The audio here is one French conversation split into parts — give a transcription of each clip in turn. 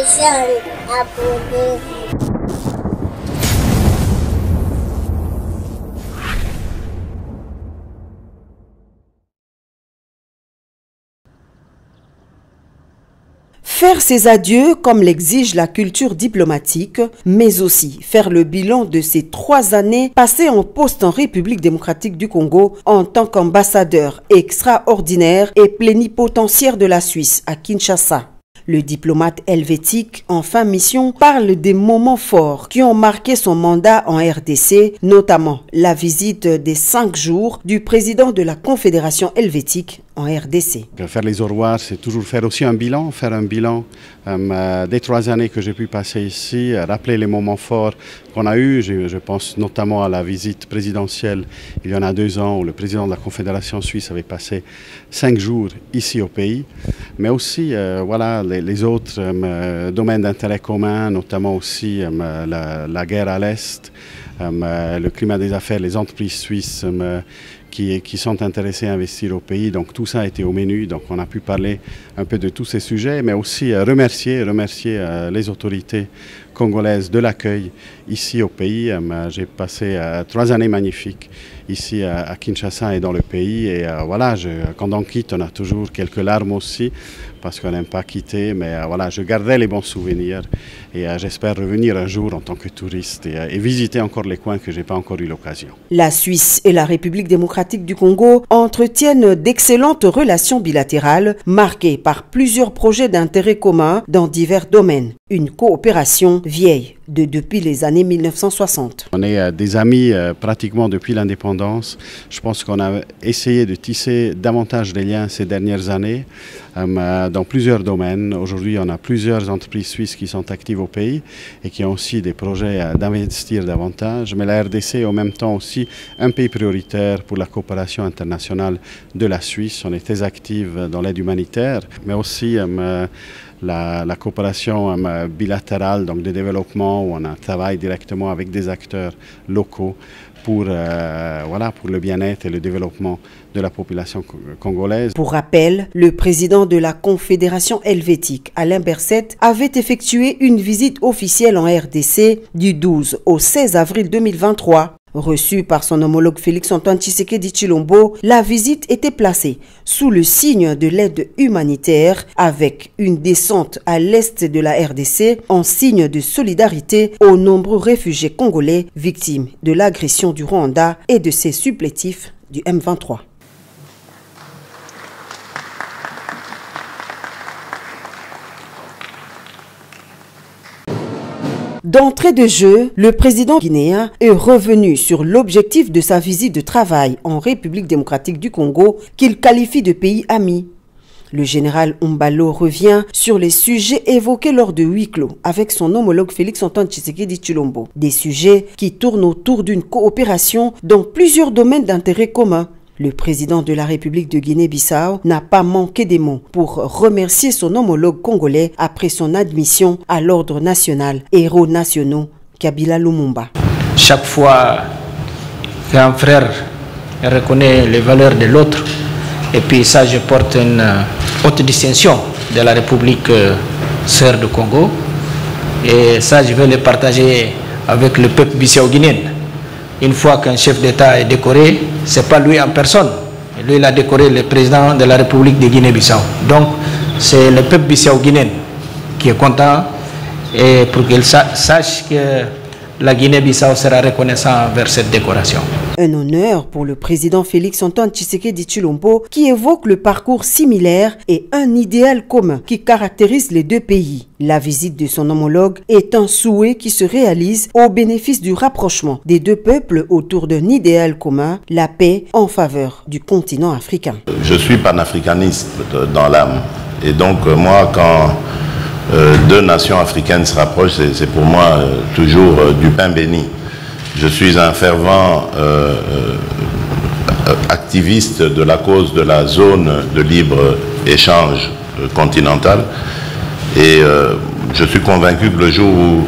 spécial abonné. Faire ses adieux comme l'exige la culture diplomatique, mais aussi faire le bilan de ces 3 années passées en poste en République démocratique du Congo en tant qu'ambassadeur extraordinaire et plénipotentiaire de la Suisse à Kinshasa. Le diplomate helvétique en fin mission parle des moments forts qui ont marqué son mandat en RDC, notamment la visite des 5 jours du président de la Confédération helvétique en RDC. Faire les au revoir, c'est toujours faire aussi un bilan, des 3 années que j'ai pu passer ici, rappeler les moments forts qu'on a eus. Je pense notamment à la visite présidentielle il y en a 2 ans où le président de la Confédération suisse avait passé 5 jours ici au pays, mais aussi voilà, les autres domaines d'intérêt commun, notamment aussi la guerre à l'Est, le climat des affaires, les entreprises suisses qui sont intéressés à investir au pays. Donc tout ça a été au menu, donc on a pu parler un peu de tous ces sujets, mais aussi remercier les autorités congolaises de l'accueil ici au pays. J'ai passé 3 années magnifiques ici à Kinshasa et dans le pays, et voilà, quand on quitte, on a toujours quelques larmes aussi, parce qu'on n'aime pas quitter, mais voilà, je garderai les bons souvenirs et j'espère revenir un jour en tant que touriste et visiter encore les coins que je n'ai pas encore eu l'occasion. La Suisse et la République démocratique du Congo entretiennent d'excellentes relations bilatérales marquées par plusieurs projets d'intérêt commun dans divers domaines. Une coopération vieille depuis les années 1960. On est des amis pratiquement depuis l'indépendance. Je pense qu'on a essayé de tisser davantage des liens ces dernières années dans plusieurs domaines. Aujourd'hui, on a plusieurs entreprises suisses qui sont actives au pays et qui ont aussi des projets d'investir davantage. Mais la RDC est en même temps aussi un pays prioritaire pour la coopération internationale de la Suisse. On est très active dans l'aide humanitaire, mais aussi la coopération bilatérale, donc de développement, où on travaille directement avec des acteurs locaux pour le bien-être et le développement de la population congolaise. Pour rappel, le président de la Confédération helvétique, Alain Berset, avait effectué une visite officielle en RDC du 12 au 16 avril 2023. Reçu par son homologue Félix-Antoine Tshisekedi Tshilombo, la visite était placée sous le signe de l'aide humanitaire avec une descente à l'est de la RDC en signe de solidarité aux nombreux réfugiés congolais victimes de l'agression du Rwanda et de ses supplétifs du M23. D'entrée de jeu, le président guinéen est revenu sur l'objectif de sa visite de travail en République démocratique du Congo qu'il qualifie de pays ami. Le général Umbalo revient sur les sujets évoqués lors de huis clos avec son homologue Félix-Antoine Tshisekedi Tshilombo. Des sujets qui tournent autour d'une coopération dans plusieurs domaines d'intérêt commun. Le président de la République de Guinée-Bissau n'a pas manqué des mots pour remercier son homologue congolais après son admission à l'ordre national Héros nationaux, Kabila Lumumba. Chaque fois qu'un frère reconnaît les valeurs de l'autre, et puis ça je porte une haute distinction de la République sœur du Congo, et ça je vais le partager avec le peuple bissau-guinéen. Une fois qu'un chef d'État est décoré, ce n'est pas lui en personne. Lui, il a décoré le président de la République de Guinée-Bissau. Donc, c'est le peuple bissau-guinéen qui est content et pour qu'il sache que la Guinée-Bissau sera reconnaissant envers cette décoration. Un honneur pour le président Félix-Antoine Tshisekedi Tshilombo qui évoque le parcours similaire et un idéal commun qui caractérise les 2 pays. La visite de son homologue est un souhait qui se réalise au bénéfice du rapprochement des 2 peuples autour d'un idéal commun, la paix en faveur du continent africain. Je suis panafricaniste dans l'âme et donc moi quand 2 nations africaines se rapprochent, c'est pour moi toujours du pain béni. Je suis un fervent activiste de la cause de la zone de libre-échange continentale et je suis convaincu que le jour où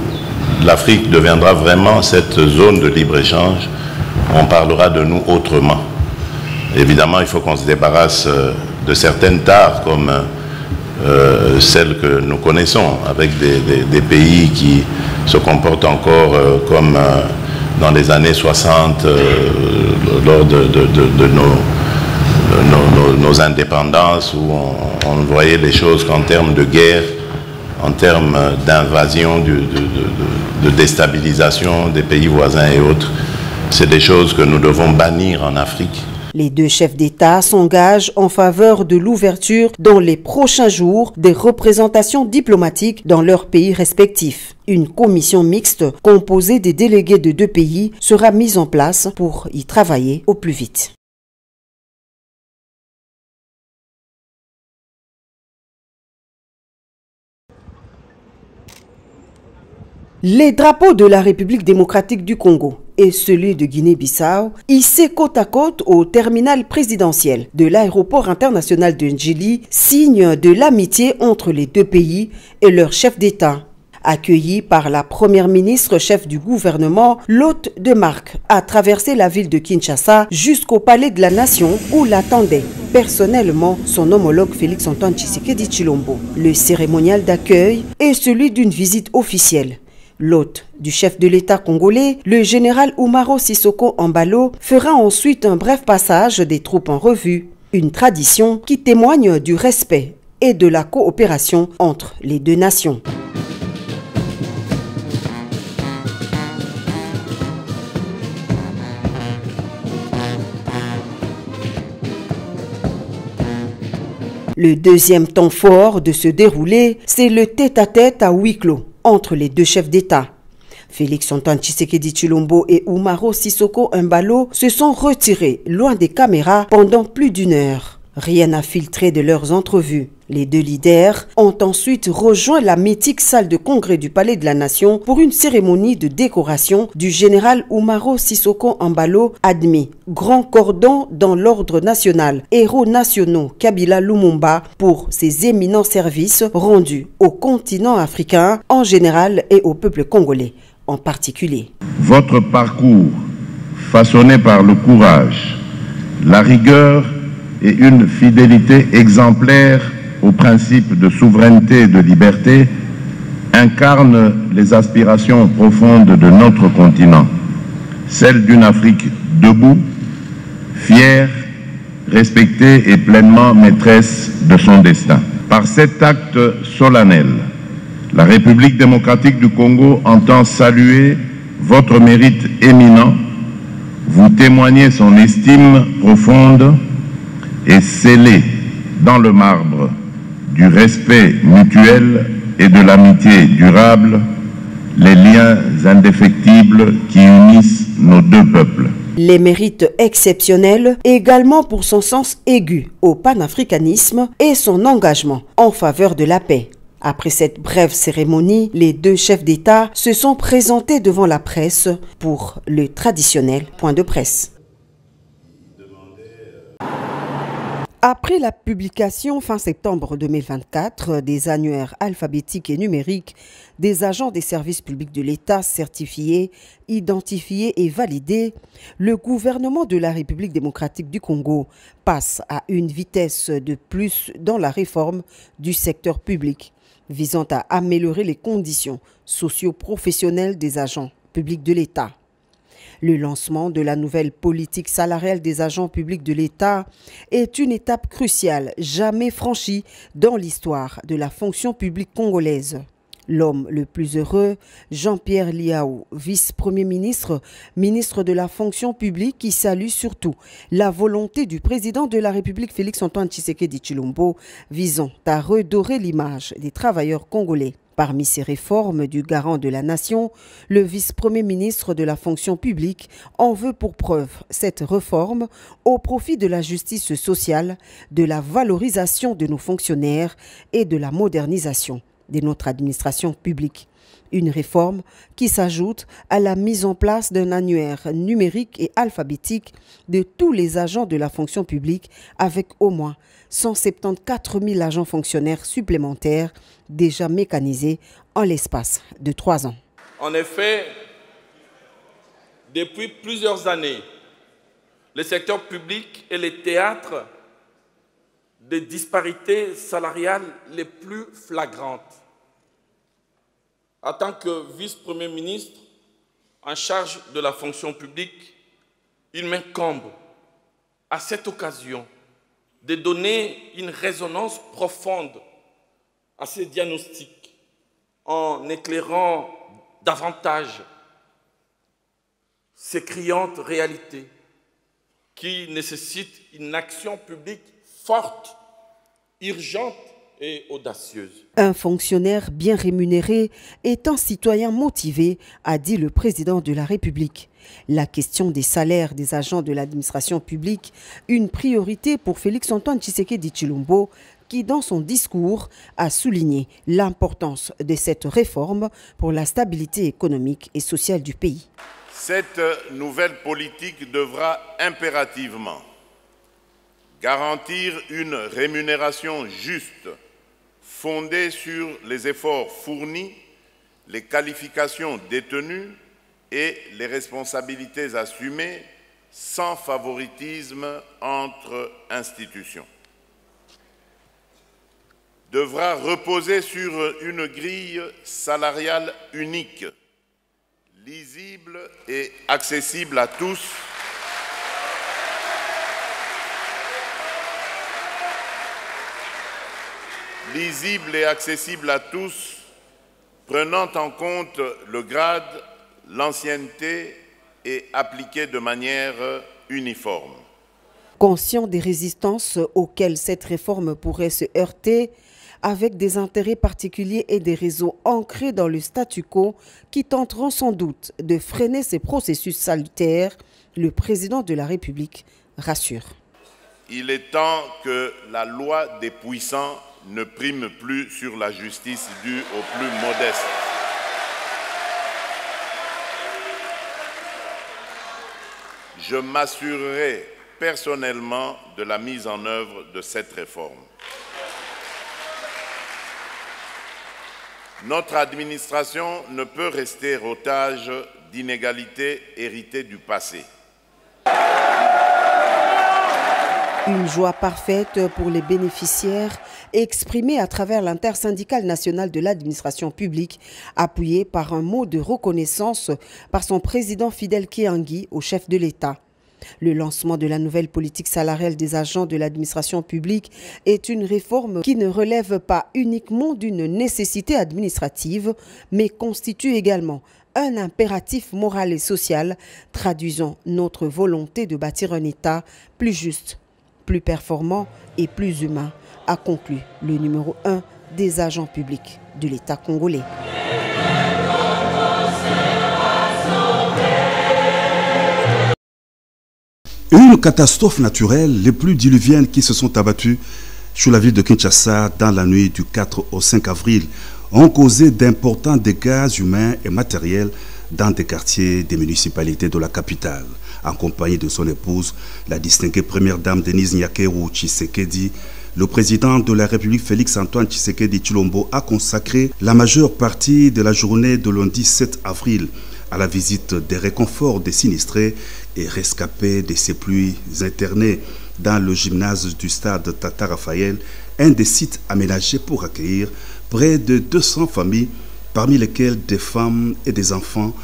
l'Afrique deviendra vraiment cette zone de libre-échange, on parlera de nous autrement. Évidemment, il faut qu'on se débarrasse de certaines tares comme celle que nous connaissons, avec des pays qui se comportent encore comme dans les années 60, lors de nos indépendances, où on voyait les choses qu'en termes de guerre, en termes d'invasion, de déstabilisation des pays voisins et autres. C'est des choses que nous devons bannir en Afrique. Les deux chefs d'État s'engagent en faveur de l'ouverture dans les prochains jours des représentations diplomatiques dans leurs pays respectifs. Une commission mixte composée des délégués de deux pays sera mise en place pour y travailler au plus vite. Les drapeaux de la République démocratique du Congo et celui de Guinée-Bissau, hissés côte à côte au terminal présidentiel de l'aéroport international de Ndjili, signe de l'amitié entre les deux pays et leurs chefs d'État. Accueilli par la première ministre chef du gouvernement, l'hôte de marque a traversé la ville de Kinshasa jusqu'au palais de la Nation où l'attendait personnellement son homologue Félix-Antoine Tshisekedi Tshilombo. Le cérémonial d'accueil est celui d'une visite officielle. L'hôte du chef de l'État congolais, le général Oumaro Sissoko Embalo, fera ensuite un bref passage des troupes en revue. Une tradition qui témoigne du respect et de la coopération entre les deux nations. Le deuxième temps fort de se dérouler, c'est le tête-à-tête à huis clos entre les deux chefs d'État. Félix-Antoine Tshisekedi Tshilombo et Oumaro Sissoko Embalo se sont retirés loin des caméras pendant plus d'une heure. Rien n'a filtré de leurs entrevues. Les deux leaders ont ensuite rejoint la mythique salle de congrès du Palais de la Nation pour une cérémonie de décoration du général Oumaro Sissoko Embalo, admis grand cordon dans l'ordre national, héros nationaux Kabila Lumumba pour ses éminents services rendus au continent africain en général et au peuple congolais en particulier. Votre parcours, façonné par le courage, la rigueur et une fidélité exemplaire aux principes de souveraineté et de liberté, incarne les aspirations profondes de notre continent, celle d'une Afrique debout, fière, respectée et pleinement maîtresse de son destin. Par cet acte solennel, la République démocratique du Congo entend saluer votre mérite éminent, vous témoigner son estime profonde et sceller dans le marbre du respect mutuel et de l'amitié durable les liens indéfectibles qui unissent nos deux peuples. Les mérites exceptionnels également pour son sens aigu au panafricanisme et son engagement en faveur de la paix. Après cette brève cérémonie, les deux chefs d'État se sont présentés devant la presse pour le traditionnel point de presse. Après la publication fin septembre 2024 des annuaires alphabétiques et numériques des agents des services publics de l'État certifiés, identifiés et validés, le gouvernement de la République démocratique du Congo passe à une vitesse de plus dans la réforme du secteur public, visant à améliorer les conditions socio-professionnelles des agents publics de l'État. Le lancement de la nouvelle politique salariale des agents publics de l'État est une étape cruciale, jamais franchie dans l'histoire de la fonction publique congolaise. L'homme le plus heureux, Jean-Pierre Liao, vice-premier ministre, ministre de la fonction publique, qui salue surtout la volonté du président de la République Félix-Antoine Tshisekedi Tshilombo visant à redorer l'image des travailleurs congolais. Parmi ces réformes du garant de la nation, le vice-premier ministre de la fonction publique en veut pour preuve cette réforme au profit de la justice sociale, de la valorisation de nos fonctionnaires et de la modernisation de notre administration publique. Une réforme qui s'ajoute à la mise en place d'un annuaire numérique et alphabétique de tous les agents de la fonction publique avec au moins 174 000 agents fonctionnaires supplémentaires déjà mécanisés en l'espace de 3 ans. En effet, depuis plusieurs années, le secteur public est le théâtre des disparités salariales les plus flagrantes. En tant que vice-premier ministre en charge de la fonction publique, il m'incombe à cette occasion de donner une résonance profonde à ces diagnostics en éclairant davantage ces criantes réalités qui nécessitent une action publique forte, urgente et audacieuse. Un fonctionnaire bien rémunéré est un citoyen motivé, a dit le président de la République. La question des salaires des agents de l'administration publique, une priorité pour Félix-Antoine Tshisekedi Tshilombo, qui dans son discours a souligné l'importance de cette réforme pour la stabilité économique et sociale du pays. Cette nouvelle politique devra impérativement garantir une rémunération juste, fondée sur les efforts fournis, les qualifications détenues et les responsabilités assumées, sans favoritisme entre institutions. Devra reposer sur une grille salariale unique, lisible et accessible à tous, prenant en compte le grade, l'ancienneté et appliquée de manière uniforme. Conscient des résistances auxquelles cette réforme pourrait se heurter, avec des intérêts particuliers et des réseaux ancrés dans le statu quo qui tenteront sans doute de freiner ces processus salutaires, le président de la République rassure. Il est temps que la loi des puissants ne prime plus sur la justice due aux plus modestes. Je m'assurerai personnellement de la mise en œuvre de cette réforme. Notre administration ne peut rester otage d'inégalités héritées du passé. Une joie parfaite pour les bénéficiaires exprimée à travers l'intersyndicale nationale de l'administration publique, appuyée par un mot de reconnaissance par son président Fidel Keyangui au chef de l'État. Le lancement de la nouvelle politique salariale des agents de l'administration publique est une réforme qui ne relève pas uniquement d'une nécessité administrative, mais constitue également un impératif moral et social, traduisant notre volonté de bâtir un État plus juste, plus performant et plus humain, a conclu le numéro 1 des agents publics de l'État congolais. Une catastrophe naturelle, les pluies diluviennes qui se sont abattues sur la ville de Kinshasa dans la nuit du 4 au 5 avril ont causé d'importants dégâts humains et matériels dans des quartiers des municipalités de la capitale. En compagnie de son épouse, la distinguée première dame Denise Nyakeru Tshisekedi, le président de la République Félix-Antoine Tshisekedi Tshilombo a consacré la majeure partie de la journée de lundi 7 avril à la visite des réconforts des sinistrés et rescapés de ces pluies internées dans le gymnase du stade Tata Raphaël, un des sites aménagés pour accueillir près de 200 familles, parmi lesquelles des femmes et des enfants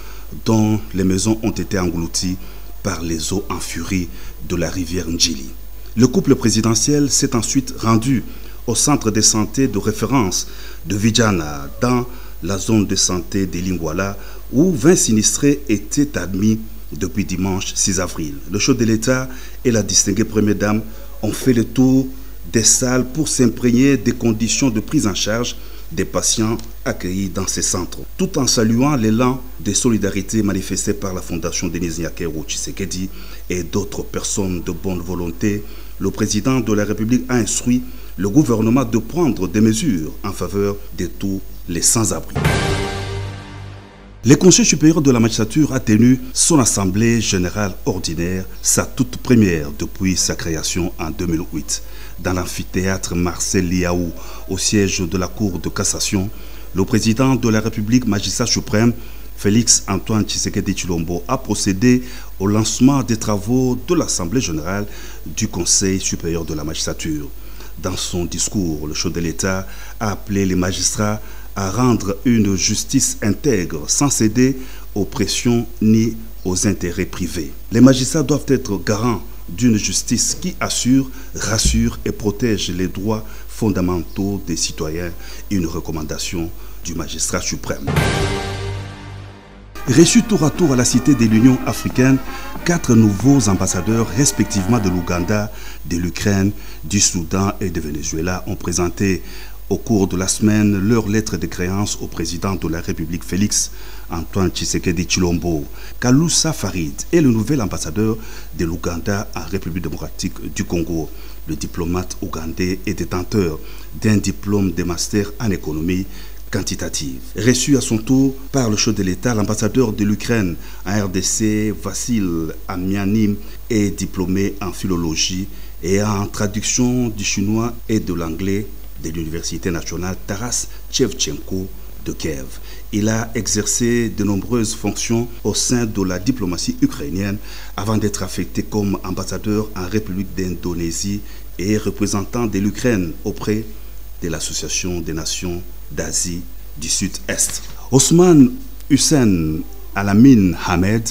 dont les maisons ont été englouties par les eaux en furie de la rivière Ndjili. Le couple présidentiel s'est ensuite rendu au centre de santé de référence de Vijana, dans la zone de santé de Lingwala, où 20 sinistrés étaient admis depuis dimanche 6 avril. Le chef de l'État et la distinguée première dame ont fait le tour des salles pour s'imprégner des conditions de prise en charge des patients accueillis dans ces centres, tout en saluant l'élan de solidarité manifesté par la Fondation Denise Nyakeru Tshisekedi et d'autres personnes de bonne volonté. Le président de la République a instruit le gouvernement de prendre des mesures en faveur de tous les sans-abri. Le Conseil supérieur de la magistrature a tenu son assemblée générale ordinaire, sa toute première depuis sa création en 2008. Dans l'amphithéâtre Marcel Liaou, au siège de la Cour de cassation, le président de la République, magistrat suprême, Félix-Antoine Tshisekedi Tshilombo, a procédé au lancement des travaux de l'Assemblée générale du Conseil supérieur de la magistrature. Dans son discours, le chef de l'État a appelé les magistrats à rendre une justice intègre sans céder aux pressions ni aux intérêts privés. Les magistrats doivent être garants d'une justice qui assure, rassure et protège les droits fondamentaux des citoyens, une recommandation du magistrat suprême. Reçus tour à tour à la Cité de l'Union africaine, 4 nouveaux ambassadeurs respectivement de l'Ouganda, de l'Ukraine, du Soudan et du Venezuela ont présenté au cours de la semaine leur lettre de créance au président de la République Félix Antoine Tshisekedi Tshilombo. Kaloussa Farid est le nouvel ambassadeur de l'Ouganda en République démocratique du Congo. Le diplomate ougandais est détenteur d'un diplôme de master en économie quantitative. Reçu à son tour par le chef de l'État, l'ambassadeur de l'Ukraine en RDC, Vassil Amianim, est diplômé en philologie et en traduction du chinois et de l'anglais de l'Université nationale Taras Shevchenko de Kiev. Il a exercé de nombreuses fonctions au sein de la diplomatie ukrainienne avant d'être affecté comme ambassadeur en République d'Indonésie et représentant de l'Ukraine auprès de l'Association des Nations d'Asie du Sud-Est. Ousmane Hussein Alamine Hamed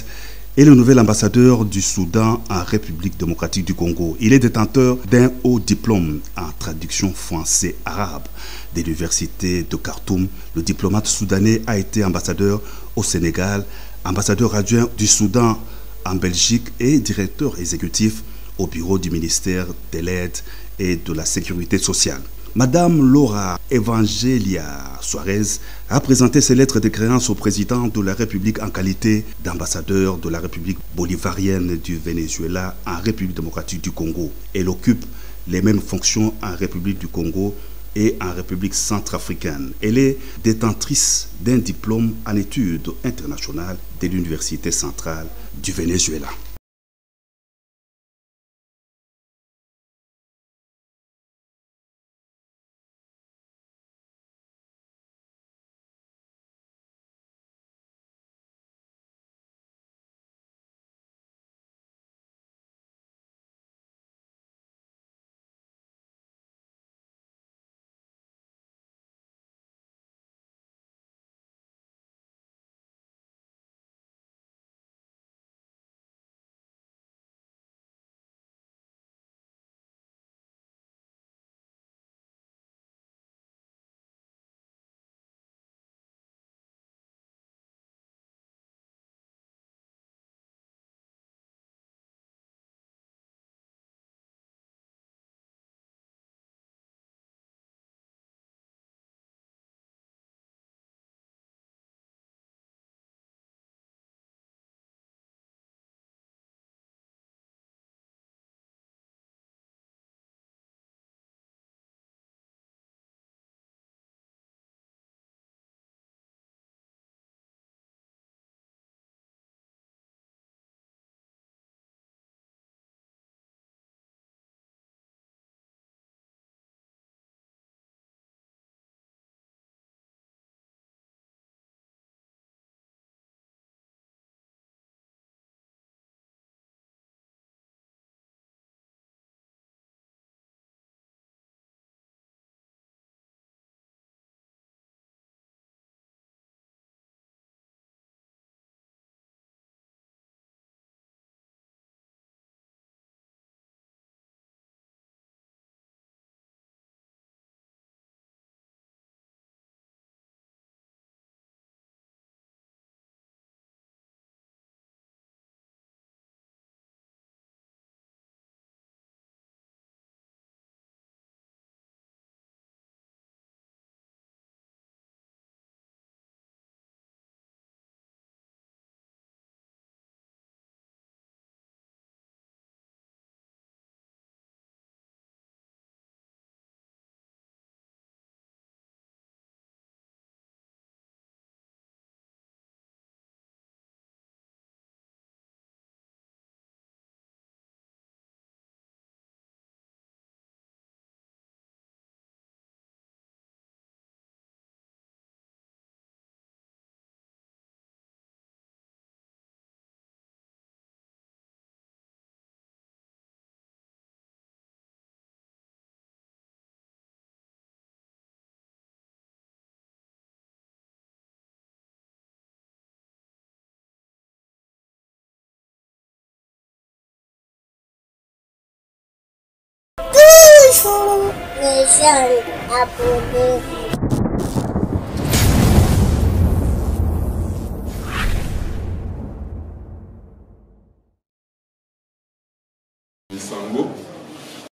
est le nouvel ambassadeur du Soudan en République démocratique du Congo. Il est détenteur d'un haut diplôme en traduction français-arabe de l'université de Khartoum. Le diplomate soudanais a été ambassadeur au Sénégal, ambassadeur adjoint du Soudan en Belgique et directeur exécutif au bureau du ministère de l'Aide et de la Sécurité sociale. Madame Laura Evangelia Suarez a présenté ses lettres de créance au président de la République en qualité d'ambassadeur de la République bolivarienne du Venezuela en République démocratique du Congo. Elle occupe les mêmes fonctions en République du Congo et en République centrafricaine. Elle est détentrice d'un diplôme en études internationales de l'Université centrale du Venezuela. sont les jeunes abonnés.